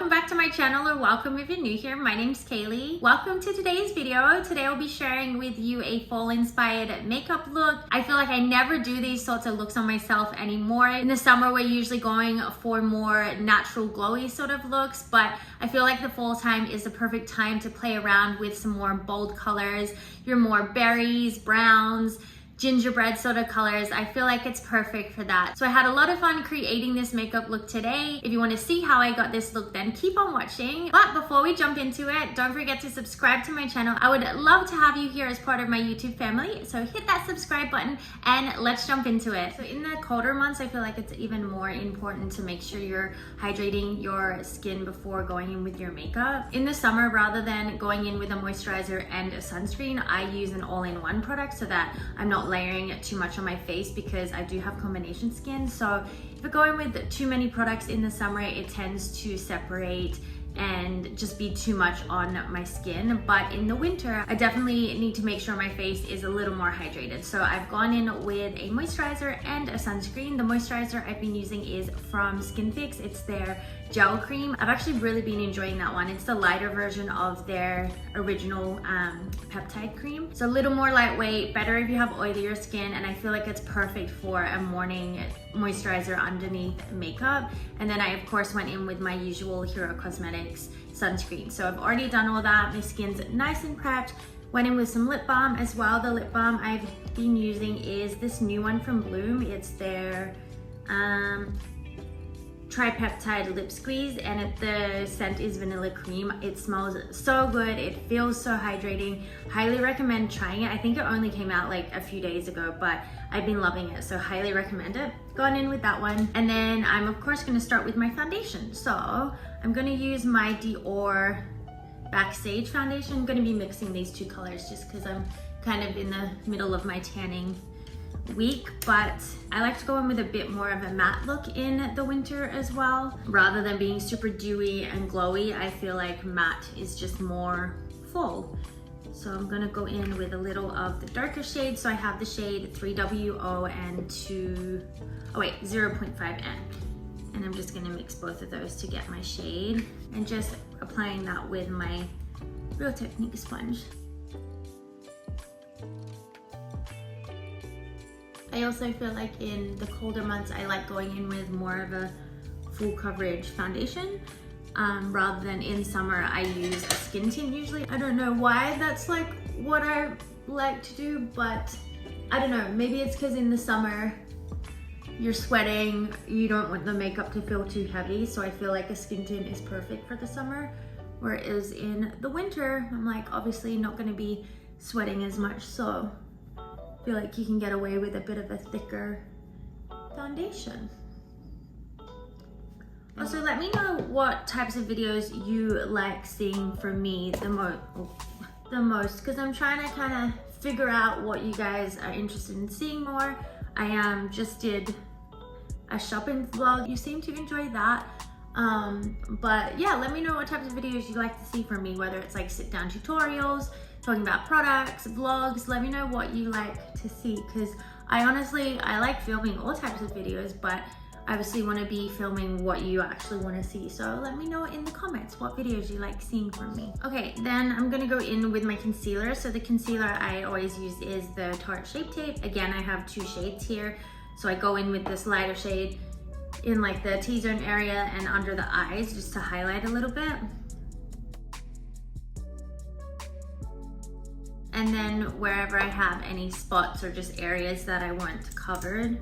Welcome back to my channel, or welcome if you're new here. My name's Kaylee. Welcome to today's video. Today I'll be sharing with you a fall inspired makeup look. I feel like I never do these sorts of looks on myself anymore. In the summer we're usually going for more natural glowy sort of looks, but I feel like the fall time is the perfect time to play around with some more bold colors, your more berries, browns, gingerbread sort of colors. I feel like it's perfect for that. So I had a lot of fun creating this makeup look today. If you want to see how I got this look, then keep on watching. But before we jump into it, don't forget to subscribe to my channel. I would love to have you here as part of my YouTube family. So hit that subscribe button and let's jump into it. So in the colder months, I feel like it's even more important to make sure you're hydrating your skin before going in with your makeup. In the summer, rather than going in with a moisturizer and a sunscreen, I use an all-in-one product so that I'm not layering too much on my face because I do have combination skin. So if I go in with too many products in the summer, it tends to separate and just be too much on my skin. But in the winter, I definitely need to make sure my face is a little more hydrated. So I've gone in with a moisturizer and a sunscreen. The moisturizer I've been using is from Skin Fix. It's their gel cream. I've actually really been enjoying that one. It's the lighter version of their original peptide cream. So a little more lightweight, better if you have oilier skin, and I feel like it's perfect for a morning moisturizer underneath makeup. And then I of course went in with my usual Hero Cosmetics sunscreen. So I've already done all that. My skin's nice and prepped. Went in with some lip balm as well. The lip balm I've been using is this new one from Bloom. It's their tripeptide lip squeeze, and the scent is vanilla cream. It smells so good, it feels so hydrating. Highly recommend trying it. I think it only came out like a few days ago, but I've been loving it, so highly recommend it. Gone in with that one, and then I'm of course going to start with my foundation. So I'm going to use my Dior Backstage foundation. I'm going to be mixing these two colors just because I'm kind of in the middle of my tanning week, but I like to go in with a bit more of a matte look in the winter as well. Rather than being super dewy and glowy, I feel like matte is just more full. So I'm gonna go in with a little of the darker shade. So I have the shade 3WO and 0.5N. And I'm just gonna mix both of those to get my shade and just applying that with my Real Technique sponge. I also feel like in the colder months, I like going in with more of a full coverage foundation. Rather than in summer, I use a skin tint usually. I don't know why that's like what I like to do, but I don't know, maybe it's because in the summer, you're sweating, you don't want the makeup to feel too heavy, so I feel like a skin tint is perfect for the summer. Whereas in the winter, I'm like obviously not gonna be sweating as much, so I feel like you can get away with a bit of a thicker foundation. Also, let me know what types of videos you like seeing from me the most, because I'm trying to kind of figure out what you guys are interested in seeing more. I just did a shopping vlog. You seem to enjoy that. But yeah, let me know what types of videos you like to see from me, whether it's like sit down tutorials, talking about products, vlogs. Let me know what you like to see, because I like filming all types of videos, but I obviously want to be filming what you actually want to see. So let me know in the comments what videos you like seeing from me. Okay, then I'm gonna go in with my concealer. So the concealer I always use is the Tarte Shape Tape. Again, I have two shades here. So I go in with this lighter shade in like the T-zone area and under the eyes just to highlight a little bit. And then wherever I have any spots or just areas that I want covered,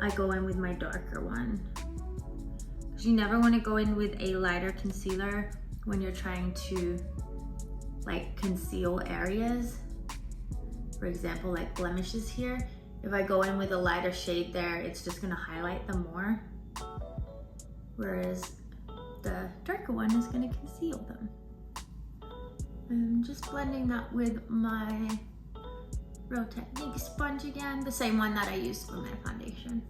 I go in with my darker one. Because you never want to go in with a lighter concealer when you're trying to like conceal areas. For example, like blemishes here. If I go in with a lighter shade there, it's just gonna highlight them more. Whereas the darker one is gonna conceal them. I'm just blending that with my Real Technique sponge again, the same one that I used for my foundation.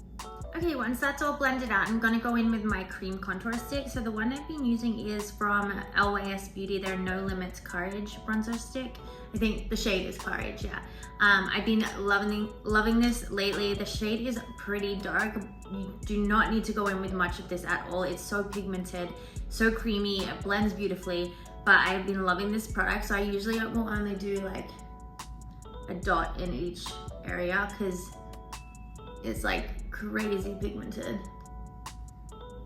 Okay, once that's all blended out, I'm gonna go in with my cream contour stick. So the one I've been using is from LYS Beauty, their No Limits Courage bronzer stick. I think the shade is Courage, yeah. I've been loving this lately. The shade is pretty dark. You do not need to go in with much of this at all. It's so pigmented, so creamy, it blends beautifully, but I've been loving this product. So I usually will only do like a dot in each area because it's like crazy pigmented.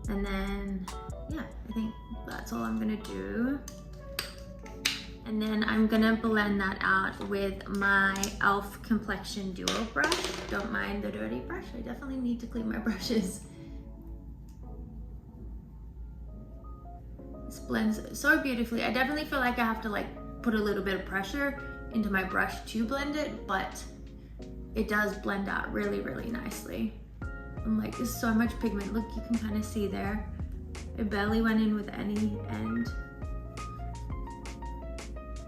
And then, yeah, I think that's all I'm gonna do. And then I'm gonna blend that out with my e.l.f. Complexion Duo brush. Don't mind the dirty brush. I definitely need to clean my brushes. This blends so beautifully. I definitely feel like I have to like put a little bit of pressure into my brush to blend it, but it does blend out really, really nicely. I'm like, there's so much pigment. Look, you can kind of see there. It barely went in with any end.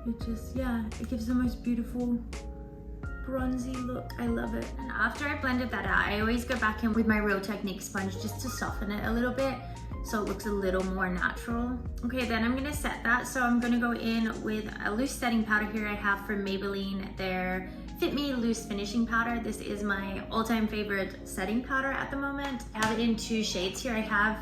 It just, yeah, it gives the most beautiful bronzy look. I love it. And after I blended that out, I always go back in with my Real Technique sponge just to soften it a little bit so it looks a little more natural. Okay, then I'm gonna set that. So I'm gonna go in with a loose setting powder here I have from Maybelline, their Fit Me Loose Finishing Powder. This is my all-time favorite setting powder at the moment. I have it in 2 shades here. I have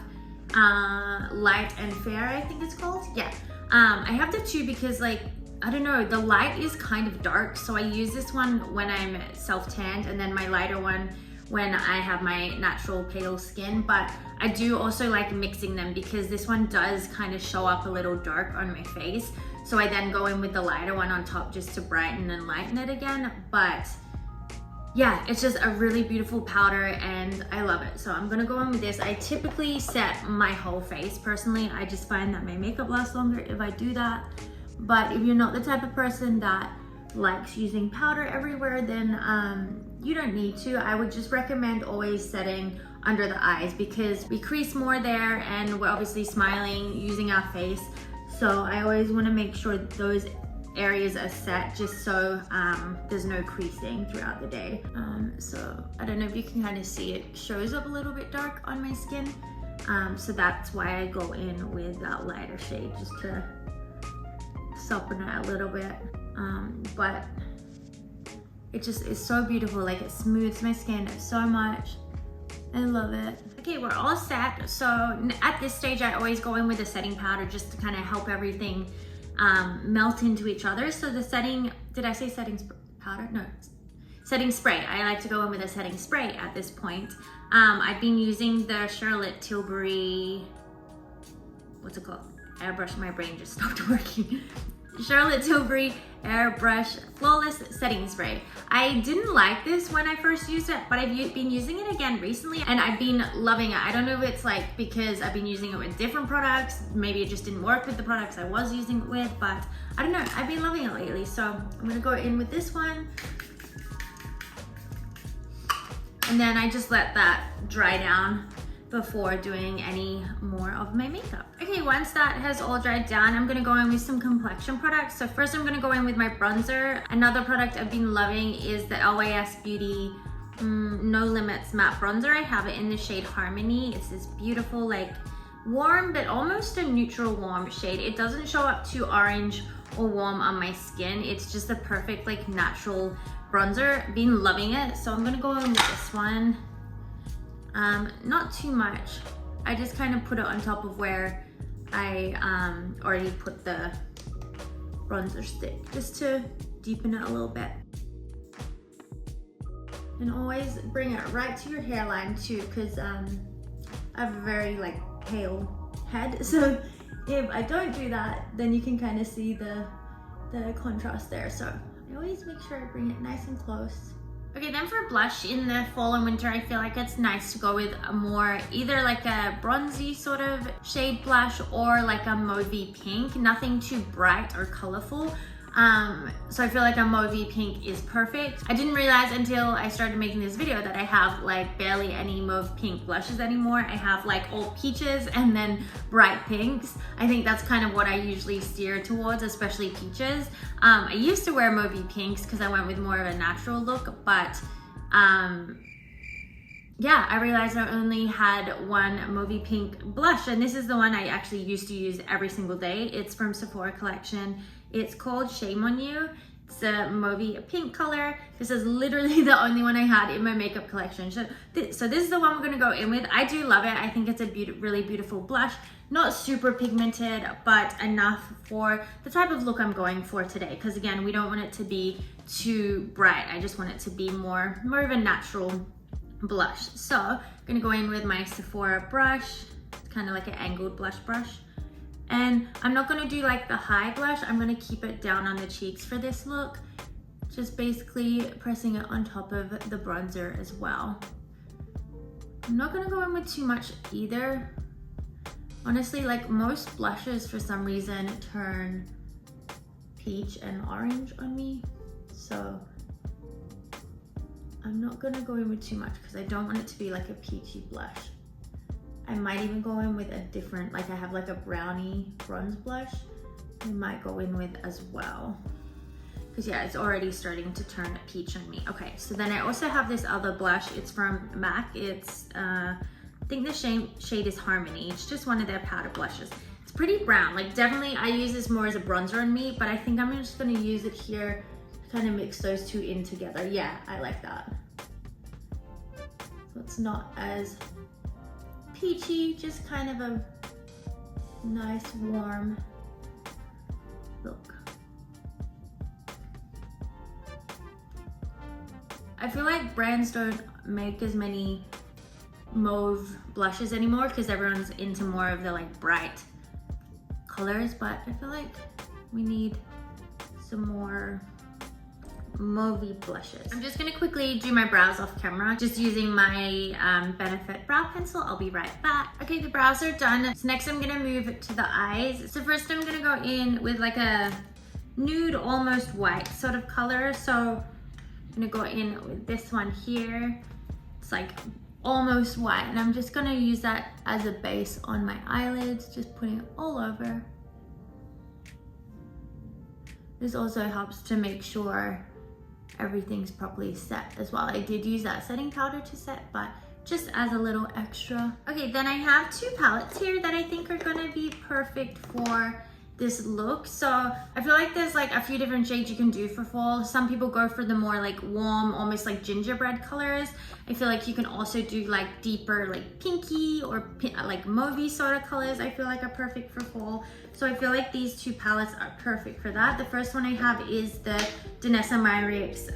Light and Fair, I think it's called. Yeah, I have the 2 because like, I don't know, the light is kind of dark, so I use this one when I'm self-tanned, and then my lighter one when I have my natural pale skin. But I do also like mixing them because this one does kind of show up a little dark on my face. So I then go in with the lighter one on top just to brighten and lighten it again. But yeah, it's just a really beautiful powder and I love it. So I'm gonna go in with this. I typically set my whole face. Personally, I just find that my makeup lasts longer if I do that. But if you're not the type of person that likes using powder everywhere, then you don't need to. I would just recommend always setting under the eyes because we crease more there and we're obviously smiling, using our face. So I always want to make sure those areas are set just so there's no creasing throughout the day. So I don't know if you can kind of see it shows up a little bit dark on my skin. So that's why I go in with that lighter shade just to soften it a little bit. But it just is so beautiful. Like it smooths my skin so much. I love it. Okay, we're all set. So at this stage, I always go in with a setting powder just to kind of help everything melt into each other. So the setting, did I say setting powder? No, setting spray. I like to go in with a setting spray at this point. I've been using the Charlotte Tilbury, what's it called? Airbrush, my brain just stopped working. Charlotte Tilbury Airbrush Flawless Setting Spray. I didn't like this when I first used it, but I've been using it again recently and I've been loving it. I don't know if it's like because I've been using it with different products, maybe it just didn't work with the products I was using it with, but I don't know, I've been loving it lately. So I'm gonna go in with this one. And then I just let that dry down before doing any more of my makeup. Okay, once that has all dried down, I'm gonna go in with some complexion products. So first I'm gonna go in with my bronzer. Another product I've been loving is the LYS Beauty No Limits Matte Bronzer. I have it in the shade Harmony. It's this beautiful, like warm, but almost a neutral warm shade. It doesn't show up too orange or warm on my skin. It's just a perfect, like natural bronzer. Been loving it. So I'm gonna go in with this one. Not too much. I just kind of put it on top of where I already put the bronzer stick, just to deepen it a little bit. And always bring it right to your hairline too, because I have a very like pale head. So if I don't do that, then you can kind of see the contrast there. So I always make sure I bring it nice and close. Okay, then for blush in the fall and winter, I feel like it's nice to go with a more, either like a bronzy sort of shade blush or like a mauvey pink, nothing too bright or colorful. So I feel like a mauvey pink is perfect. I didn't realize until I started making this video that I have like barely any mauve pink blushes anymore. I have like all peaches and then bright pinks. I think that's kind of what I usually steer towards, especially peaches. I used to wear mauvey pinks because I went with more of a natural look, but yeah, I realized I only had one Mauvey Pink blush, and this is the one I actually used to use every single day. It's from Sephora collection. It's called Shame on You. It's a Mauvey Pink color. This is literally the only one I had in my makeup collection. So this is the one we're gonna go in with. I do love it. I think it's a really beautiful blush. Not super pigmented, but enough for the type of look I'm going for today. Because again, we don't want it to be too bright. I just want it to be more of a natural blush. So I'm gonna go in with my Sephora brush. It's kind of like an angled blush brush. And I'm not gonna do like the high blush. I'm gonna keep it down on the cheeks for this look. Just basically pressing it on top of the bronzer as well. I'm not gonna go in with too much either. Honestly, like most blushes for some reason turn peach and orange on me. So I'm not gonna go in with too much because I don't want it to be like a peachy blush. I might even go in with a different, like I have like a brownie bronze blush. I might go in with as well. Because yeah, it's already starting to turn peach on me. Okay, so then I also have this other blush. It's from MAC. It's, I think the shade is Harmony. It's just one of their powder blushes. It's pretty brown. Like definitely I use this more as a bronzer on me, but I think I'm just gonna use it here to kind of mix those two in together. Yeah, I like that. So it's not as peachy, just kind of a nice warm look. I feel like brands don't make as many mauve blushes anymore because everyone's into more of the like bright colors, but I feel like we need some more mauvey blushes. I'm just gonna quickly do my brows off camera, just using my Benefit brow pencil. I'll be right back. Okay, the brows are done. So next I'm gonna move to the eyes. So first I'm gonna go in with like a nude, almost white sort of color. So I'm gonna go in with this one here. It's like almost white, and I'm just gonna use that as a base on my eyelids, just putting it all over. This also helps to make sure everything's properly set as well. I did use that setting powder to set, but just as a little extra. Okay, then I have two palettes here that I think are gonna be perfect for this look. So I feel like there's like a few different shades you can do for fall. Some people go for the more like warm, almost like gingerbread colors. I feel like you can also do like deeper like pinky or like mauvey sort of colors. I feel like are perfect for fall. So I feel like these two palettes are perfect for that. The first one I have is the Danessa Myricks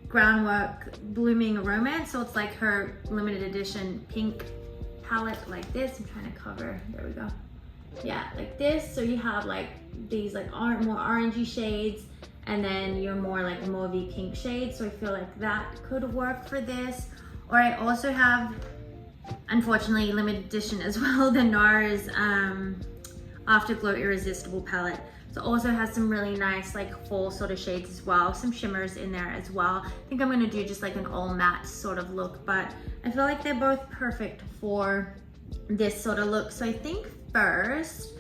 Groundwork Blooming Romance. So it's like her limited edition pink palette like this. I'm trying to cover, there we go. Yeah, like this. So you have like these like more orangey shades, and then your more like mauvey pink shades. So I feel like that could work for this. Or I also have, unfortunately, limited edition as well, the NARS Afterglow Irresistible palette. So it also has some really nice like fall sort of shades as well, some shimmers in there as well. I think I'm gonna do just like an all matte sort of look, but I feel like they're both perfect for this sort of look. So I think first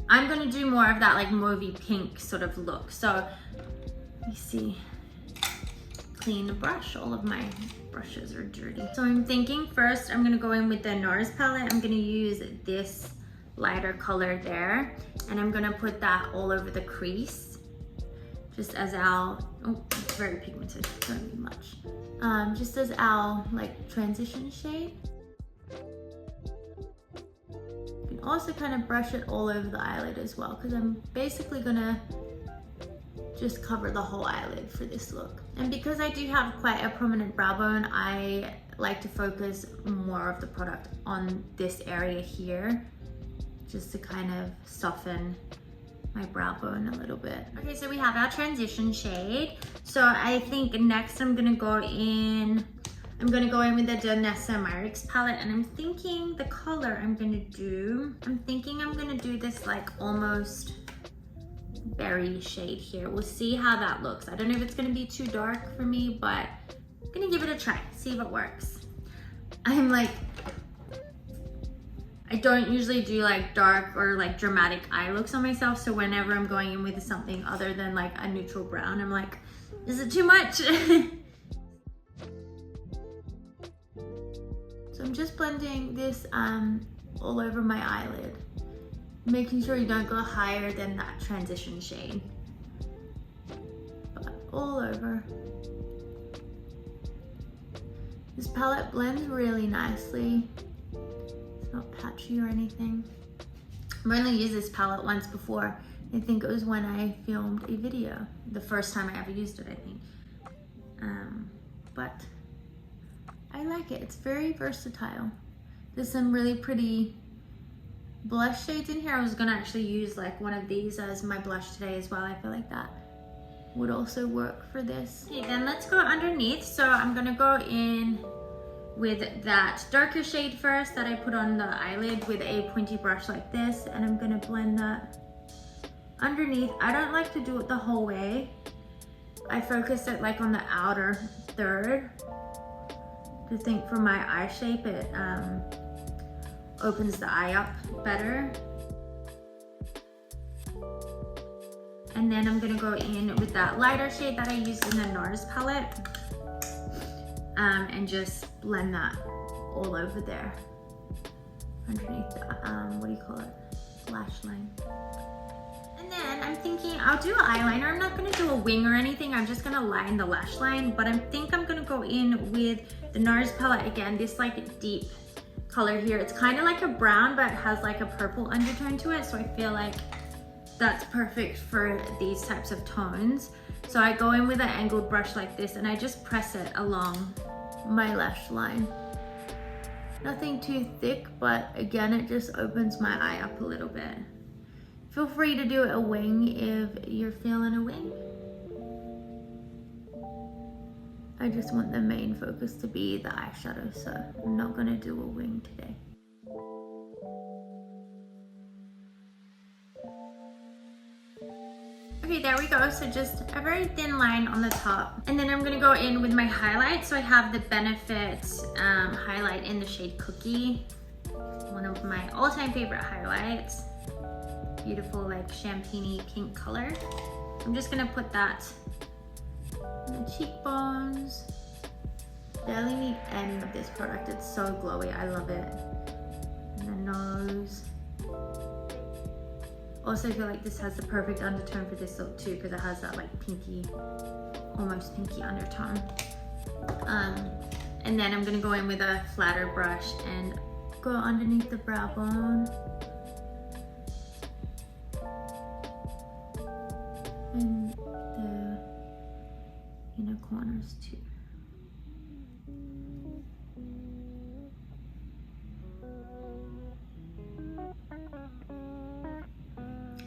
I'm gonna do more of that like mauvey pink sort of look. So let me see, clean the brush. All of my brushes are dirty. So I'm thinking first I'm gonna go in with the NARS palette. I'm gonna use this lighter color there, and I'm gonna put that all over the crease, just as our, oh, it's very pigmented, don't need much. Just as our like transition shade. You can also kind of brush it all over the eyelid as well, because I'm basically gonna just cover the whole eyelid for this look. And because I do have quite a prominent brow bone, I like to focus more of the product on this area here, just to kind of soften my brow bone a little bit. Okay, so we have our transition shade. So I think next I'm gonna go in with the Danessa Myricks palette, and I'm thinking the color I'm gonna do this like almost berry shade here. We'll see how that looks. I don't know if it's gonna be too dark for me, but I'm gonna give it a try, see if it works. I don't usually do like dark or like dramatic eye looks on myself, so whenever I'm going in with something other than like a neutral brown, I'm like, is it too much? I'm just blending this all over my eyelid, making sure you don't go higher than that transition shade, but all over. This palette blends really nicely. It's not patchy or anything. I've only used this palette once before. I think it was when I filmed a video. The first time I ever used it, I think. But I like it. It's very versatile. There's some really pretty blush shades in here. I was gonna actually use like one of these as my blush today as well. I feel like that would also work for this. Okay, then let's go underneath. So I'm gonna go in with that darker shade first that I put on the eyelid with a pointy brush like this, and I'm gonna blend that underneath. I don't like to do it the whole way. I focus it like on the outer third. I think for my eye shape, it opens the eye up better. And then I'm gonna go in with that lighter shade that I used in the NARS palette, and just blend that all over there underneath the, what do you call it? Lash line. And then I'm thinking I'll do eyeliner. I'm not gonna do a wing or anything. I'm just gonna line the lash line, but I think I'm gonna go in with the NARS palette again, this like deep color here. It's kind of like a brown, but it has like a purple undertone to it. So I feel like that's perfect for these types of tones. So I go in with an angled brush like this and I just press it along my lash line. Nothing too thick, but again, it just opens my eye up a little bit. Feel free to do a wing if you're feeling a wing. I just want the main focus to be the eyeshadow, so I'm not gonna do a wing today. Okay, there we go. So just a very thin line on the top. And then I'm gonna go in with my highlight. So I have the Benefit highlight in the shade Cookie. One of my all-time favorite highlights. Beautiful like champagne-y pink color. I'm just gonna put that on the cheekbones. Barely need any of this product. It's so glowy, I love it. And the nose. Also, I feel like this has the perfect undertone for this look too, because it has that like pinky, almost pinky undertone. And then I'm gonna go in with a flatter brush and go underneath the brow bone. And the inner corners too.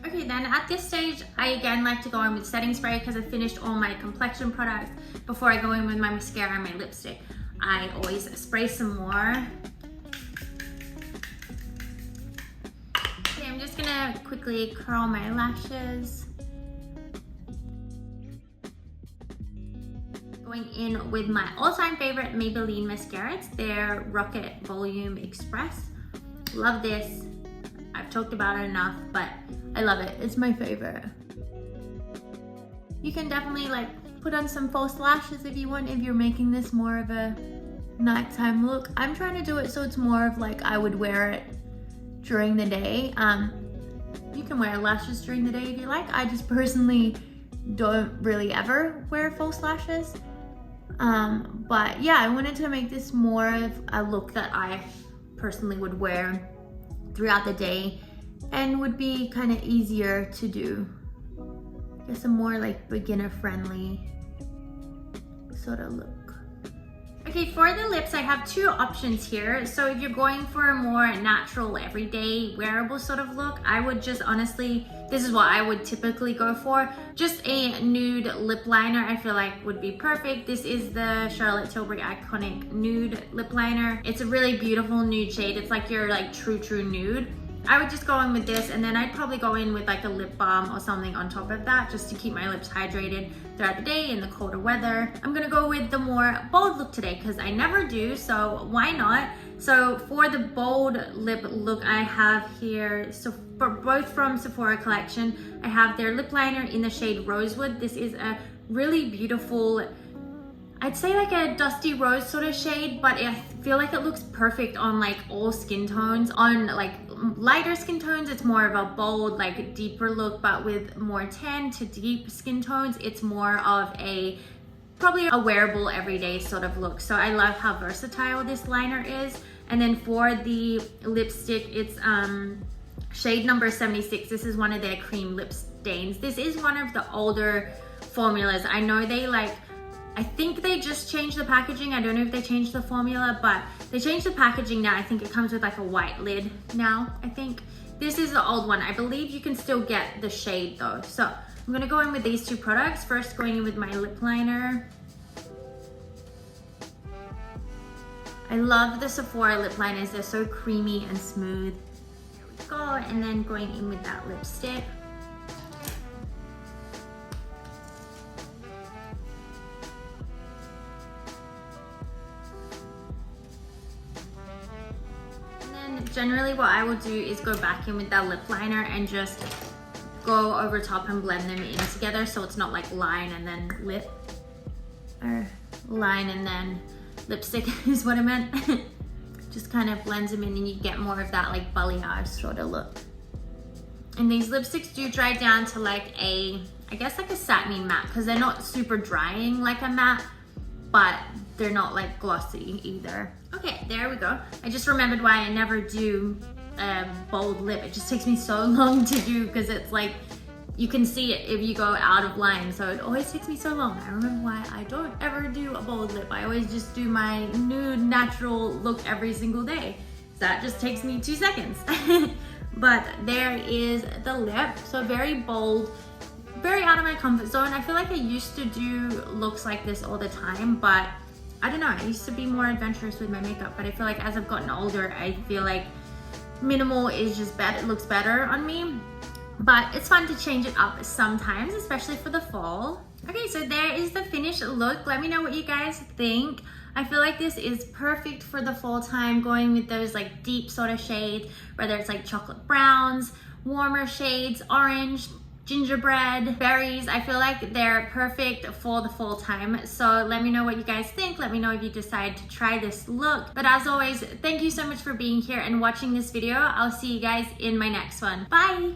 Okay, then at this stage, I again like to go in with setting spray because I finished all my complexion products before I go in with my mascara and my lipstick. I always spray some more. Okay, I'm just gonna quickly curl my lashes. Going in with my all-time favorite Maybelline mascara. It's their Rocket Volume Express. Love this. I've talked about it enough, but I love it. It's my favorite. You can definitely like put on some false lashes if you want, if you're making this more of a nighttime look. I'm trying to do it so it's more of like I would wear it during the day. You can wear lashes during the day if you like. I just personally don't really ever wear false lashes. But yeah, I wanted to make this more of a look that I personally would wear throughout the day and would be kind of easier to do. Just a more like beginner friendly sort of look. Okay, for the lips, I have two options here. So if you're going for a more natural, everyday, wearable sort of look, I would just honestly, this is what I would typically go for. Just a nude lip liner, I feel like would be perfect. This is the Charlotte Tilbury Iconic Nude Lip Liner. It's a really beautiful nude shade. It's like your like true nude. I would just go in with this, and then I'd probably go in with like a lip balm or something on top of that just to keep my lips hydrated throughout the day in the colder weather. I'm gonna go with the more bold look today because I never do, so why not? So for the bold lip look, I have here, so for both from Sephora collection, I have their lip liner in the shade Rosewood. This is a really beautiful, I'd say like a dusty rose sort of shade, but I feel like it looks perfect on like all skin tones. On like lighter skin tones, it's more of a bold, like deeper look, but with more tan to deep skin tones, it's more of a probably a wearable everyday sort of look. So I love how versatile this liner is. And then for the lipstick, it's shade number 76. This is one of their cream lip stains. This is one of the older formulas. I know they I think they just changed the packaging. I don't know if they changed the formula, but they changed the packaging now. I think it comes with like a white lid now, I think. This is the old one. I believe you can still get the shade though. So I'm gonna go in with these two products. First, going in with my lip liner. I love the Sephora lip liners. They're so creamy and smooth. There we go. And then going in with that lipstick. Generally what I will do is go back in with that lip liner and just go over top and blend them in together, so it's not like line and then lip, or line and then lipstick is what I meant. Just kind of blends them in and you get more of that like balayage sort of look. And these lipsticks do dry down to like I guess like a satiny matte, because they're not super drying like a matte, but they're not like glossy either. Okay, there we go. I just remembered why I never do a bold lip. It just takes me so long to do, because it's like, you can see it if you go out of line. So it always takes me so long. I remember why I don't ever do a bold lip. I always just do my nude natural look every single day. So that just takes me 2 seconds. But there is the lip. So very bold, very out of my comfort zone. I feel like I used to do looks like this all the time, but I don't know, I used to be more adventurous with my makeup, but I feel like as I've gotten older, I feel like minimal is just better, it looks better on me. But it's fun to change it up sometimes, especially for the fall. Okay, so there is the finished look. Let me know what you guys think. I feel like this is perfect for the fall time, going with those like deep sort of shades, whether it's like chocolate browns, warmer shades, orange, gingerbread, berries. I feel like they're perfect for the fall time. So let me know what you guys think. Let me know if you decide to try this look. But as always, thank you so much for being here and watching this video. I'll see you guys in my next one. Bye!